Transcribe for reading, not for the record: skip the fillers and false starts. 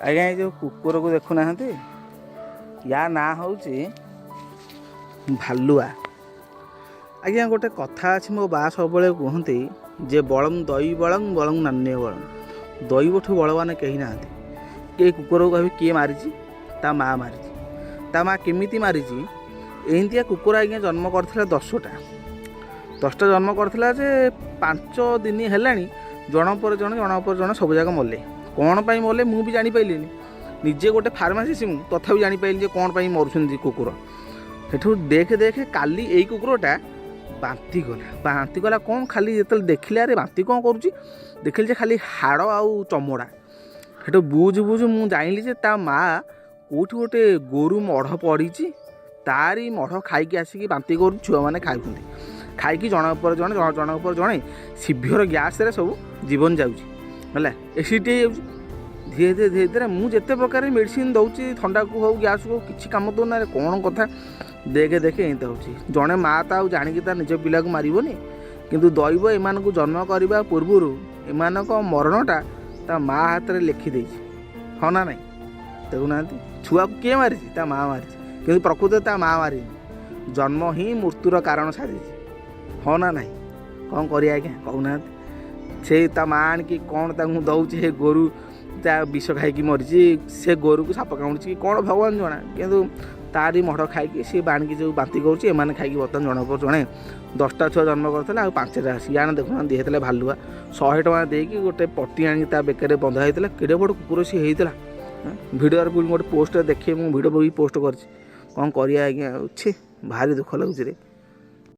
आज्ञा ये जो कुकुर को देखुना या ना हूँ भालुआ। आज्ञा गोटे कथा अच्छी मो बा सब कहते जे बलम दई बलम बलम नान्य बलम दैवठू बलवान कहीं ना किए कुकुर को कह किए मारी ता माँ मारी ता माँ केमी मारी एमतिया कुकुर आज्ञा जन्म करथिला 10टा जन्म करथिला जे 5 दिन है जन पर जन सब जाक मले कौन पाई मले मु भी जानी पाइलिनी निजे गोटे फार्मासीस्ट मु तथा भी जानी पाइली कौन पाई मरुछन कुकुर सेठू देखे देखे काली एई कुकुरटा बांती गला कौन खाली जो देखिले अरे बांती कौन करुच्ची देखिली जे खाली हाड़ आउ चमड़ा सेठू बुझ बुझ मु जाइली जे ता माँ कोठी गोटे गोरु मढ़ पड़ी तारी मढ़ खाई आसिक बांती कर छुआ मैंने खाई जन पर जड़े सीभियर गैस रे सब जीवन जाऊँगी एसिडिटी धीरे धीरे धीरे धीरे मुझे प्रकार मेडिसिन दौची थंडा को हो गैस को किसी कम दौना कौन कथा देखे देखे एंत हो जड़े माँ तो जाणिकी तार निज पिला को मारबनी किंतु दैव एम जन्म करने पूर्वर एम मरणटा ता माँ हाथ में लिखिदे हाँ ना नहीं देखुना छुआ को किए मारी ता माँ मारी कि प्रकृत ता माँ मारी जन्म ही मृत्युर कारण सारी हाँ ना नहीं कौन करिया आज्ञा कहूना से ता माँ आणिकी कौन ताकू दौचे गोरु ता विष खाई मरीची से गोरु को साप कामुड़ी कि कौन भगवान जना किंतु तारी मढ़ खाई सी बाणिकी जो बांती करुच्ची एम खाई बर्तमान जन पर जड़े 10टा छुआ जन्म करते आ 5टा सीआने देखुना देते भालुआ 100 टଙ୍କା देकी गोटे पट्टी आनी बेकर बंधा होता केड़े बड़ कुकुर सी होता भिडियो गोटे पोस्ट देखिए मुझे भिडियो भी पोस्ट कर कौन करिया आज्ञा भारी दुख लगुच रे।